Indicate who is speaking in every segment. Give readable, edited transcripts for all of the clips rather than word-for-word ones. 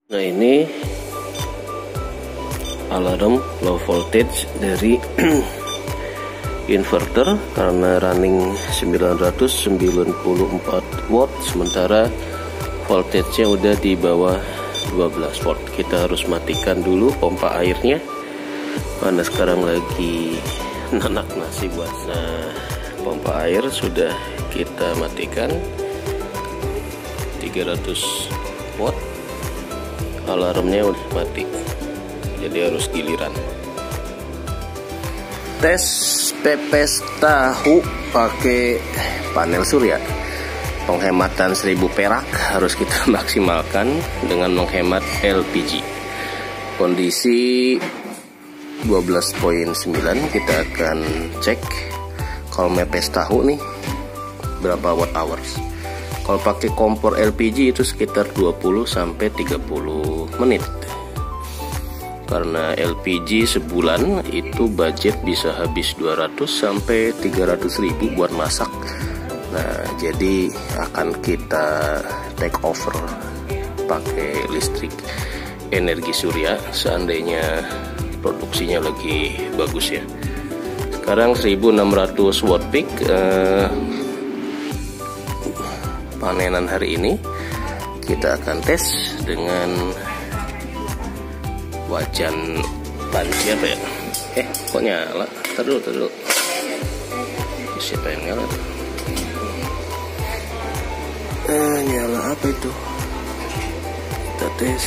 Speaker 1: Nah, ini alarm low voltage dari inverter karena running 994 watt, sementara voltage-nya udah di bawah 12 volt. Kita harus matikan dulu pompa airnya karena sekarang lagi nanak nasi buat. Nah, pompa air sudah kita matikan 300 watt, alarmnya udah mati, jadi harus giliran. Tes pepes tahu pakai panel surya, penghematan 1000 perak harus kita maksimalkan dengan menghemat LPG. Kondisi 12.9, kita akan cek kalau mepes tahu nih berapa watt hours. Kalau pakai kompor LPG itu sekitar 20 sampai 30 menit. Karena LPG sebulan itu budget bisa habis 200 sampai 300 ribu buat masak. Nah, jadi akan kita take over pakai listrik energi surya seandainya produksinya lagi bagus ya. Sekarang 1600 watt peak. Panenan hari ini kita akan tes dengan wajan panci apa ya? Kok nyala? Terus siapa yang nyala? Nyala apa itu? Kita tes.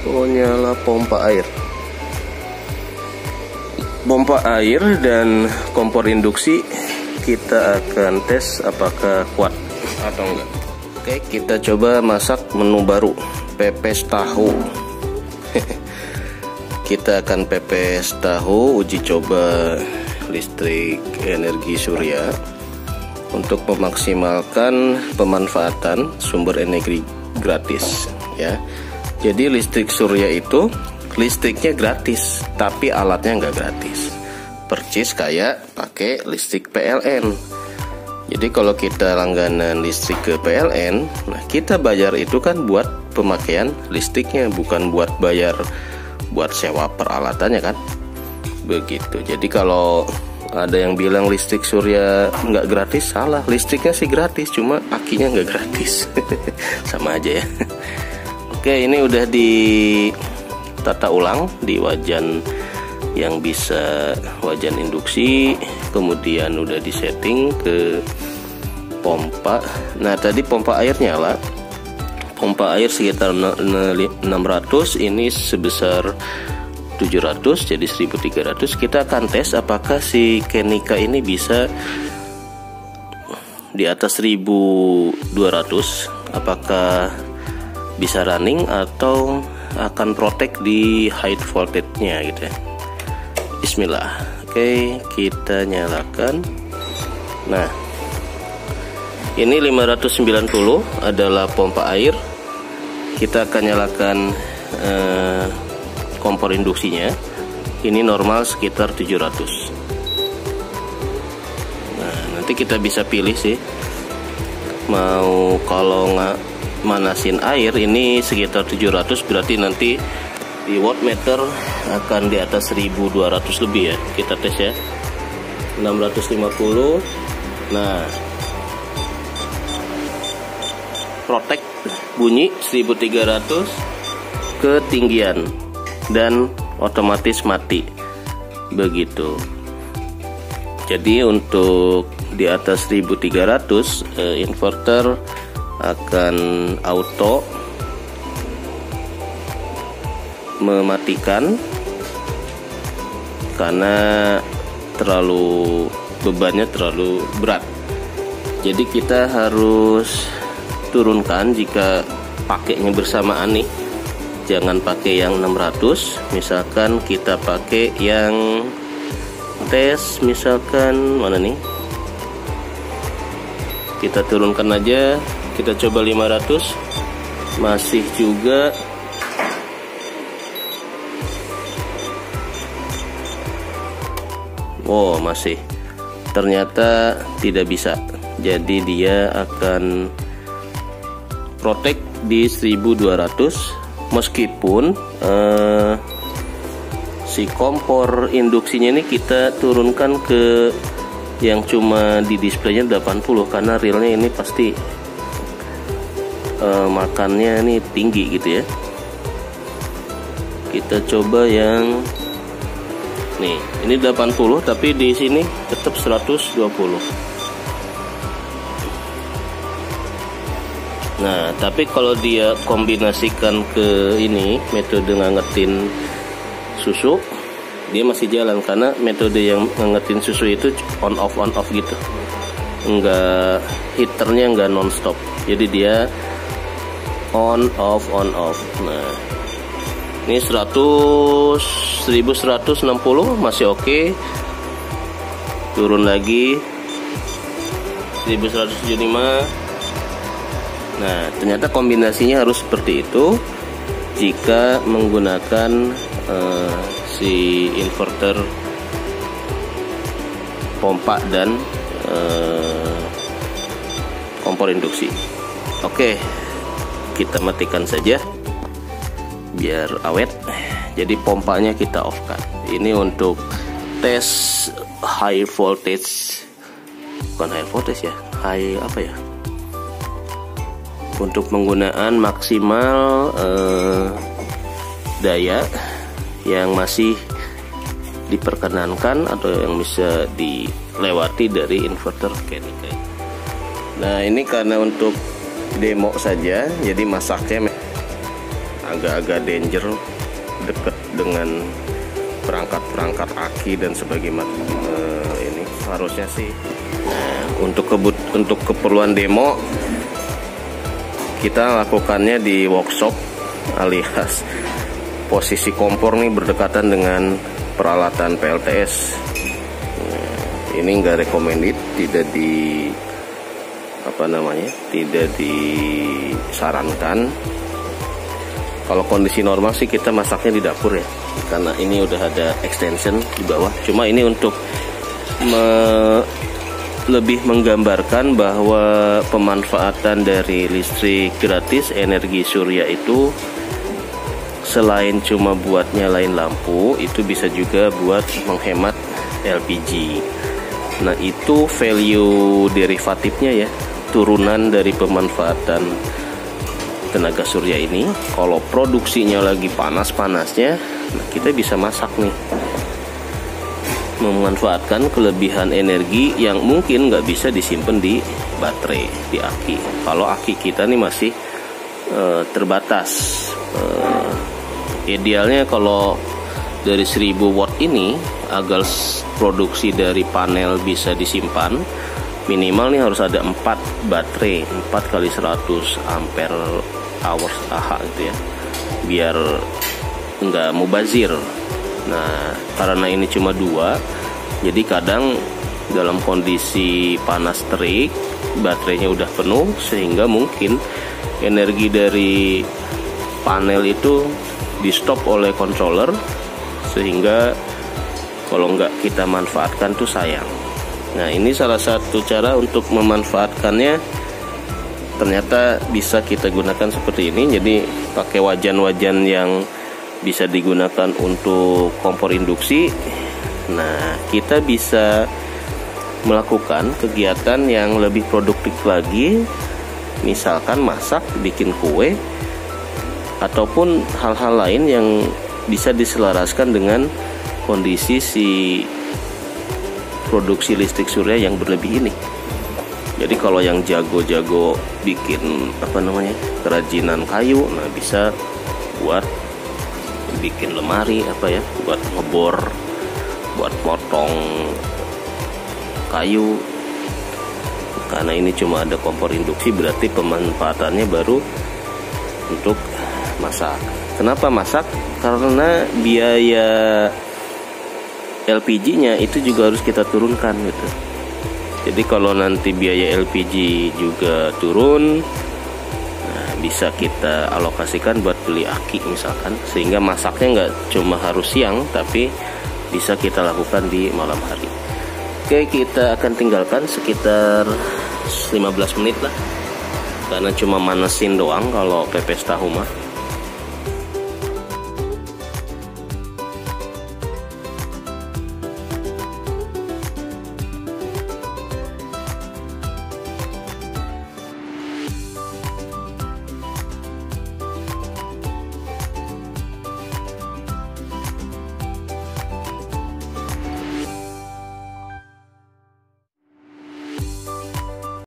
Speaker 1: Oh, nyala pompa air. Pompa air dan kompor induksi kita akan tes apakah kuat atau enggak. Oke, kita coba masak menu baru, pepes tahu. Kita akan pepes tahu, uji coba listrik energi surya untuk memaksimalkan pemanfaatan sumber energi gratis ya. Jadi listrik surya itu listriknya gratis, tapi alatnya nggak gratis. Percis kayak pakai listrik PLN. Jadi kalau kita langganan listrik ke PLN, nah kita bayar itu kan buat pemakaian listriknya, bukan buat bayar buat sewa peralatannya kan. Begitu. Jadi kalau ada yang bilang listrik surya nggak gratis, salah. Listriknya sih gratis, cuma akinya nggak gratis. Sama aja ya. Oke, ini udah ditata ulang di wajan yang bisa wajan induksi, kemudian udah disetting ke pompa. Nah, tadi pompa air nyala, pompa air sekitar 600, ini sebesar 700, jadi 1300. Kita akan tes apakah si Kenika ini bisa di atas 1200, apakah bisa running atau akan protect di high voltage-nya gitu ya. Bismillah. Oke, kita nyalakan. Nah, ini 590 adalah pompa air. Kita akan nyalakan kompor induksinya. Ini normal sekitar 700. Nah, nanti kita bisa pilih sih, mau kalau nggak manasin air ini sekitar 700, berarti nanti di wattmeter akan di atas 1200 lebih ya. Kita tes ya. 650. Nah, protect bunyi 1300 ketinggian dan otomatis mati. Begitu. Jadi untuk di atas 1300 inverter akan auto mematikan karena bebannya terlalu berat. Jadi kita harus turunkan jika pakainya bersamaan nih. Jangan pakai yang 600, misalkan kita pakai yang tes, misalkan mana nih? Kita turunkan aja, kita coba 500, masih juga. Oh, masih. Ternyata tidak bisa. Jadi dia akan protect di 1200, meskipun si kompor induksinya ini kita turunkan ke yang cuma di displaynya 80, karena realnya ini pasti makannya ini tinggi gitu ya. Kita coba yang nih, ini 80 tapi di sini tetap 120. Nah, tapi kalau dia kombinasikan ke ini metode ngangetin susu, dia masih jalan, karena metode yang ngangetin susu itu on off gitu, enggak, heaternya enggak nonstop, jadi dia on off. Nah, ini 1160 masih oke. Turun lagi 1175. Nah, ternyata kombinasinya harus seperti itu jika menggunakan si inverter pompa dan kompor induksi. Oke, kita matikan saja biar awet. Jadi pompanya kita off kan. Ini untuk tes high voltage, bukan high voltage ya, high apa ya, untuk penggunaan maksimal daya yang masih diperkenankan atau yang bisa dilewati dari inverter Kenica. Nah, ini karena untuk demo saja, jadi masaknya agak-agak danger, dekat dengan perangkat-perangkat aki dan sebagainya. Ini harusnya sih. Nah, untuk keperluan demo kita lakukannya di workshop, alias posisi kompor nih berdekatan dengan peralatan PLTS. Ini enggak recommended, tidak tidak disarankan. Kalau kondisi normal sih kita masaknya di dapur ya, karena ini udah ada extension di bawah. Cuma ini untuk lebih menggambarkan bahwa pemanfaatan dari listrik gratis energi surya itu selain cuma buat nyalain lampu, itu bisa juga buat menghemat LPG. Nah, itu value derivatifnya ya, turunan dari pemanfaatan tenaga surya ini. Kalau produksinya lagi panas-panasnya, nah kita bisa masak nih, memanfaatkan kelebihan energi yang mungkin nggak bisa disimpan di baterai, di aki. Kalau aki kita nih masih terbatas. Idealnya kalau dari 1000 watt ini, agar produksi dari panel bisa disimpan, minimal nih harus ada 4 baterai, 4 kali 100 ampere hours AH gitu ya, biar nggak mubazir. Nah, karena ini cuma 2, jadi kadang dalam kondisi panas terik baterainya udah penuh, sehingga mungkin energi dari panel itu di stop oleh controller, sehingga kalau nggak kita manfaatkan tuh sayang. Nah, ini salah satu cara untuk memanfaatkannya, ternyata bisa kita gunakan seperti ini. Jadi pakai wajan-wajan yang bisa digunakan untuk kompor induksi. Nah, kita bisa melakukan kegiatan yang lebih produktif lagi, misalkan masak, bikin kue, ataupun hal-hal lain yang bisa diselaraskan dengan kondisi si produksi listrik surya yang berlebih ini. Jadi kalau yang jago-jago bikin kerajinan kayu, nah bisa buat bikin lemari buat ngebor, buat potong kayu. Karena ini cuma ada kompor induksi, berarti pemanfaatannya baru untuk masak. Kenapa masak? Karena biaya LPG-nya itu juga harus kita turunkan gitu. Jadi kalau nanti biaya LPG juga turun, nah bisa kita alokasikan buat beli aki misalkan, sehingga masaknya nggak cuma harus siang, tapi bisa kita lakukan di malam hari. Oke, kita akan tinggalkan sekitar 15 menit lah. karena cuma manesin doang kalau pepes tahu mah.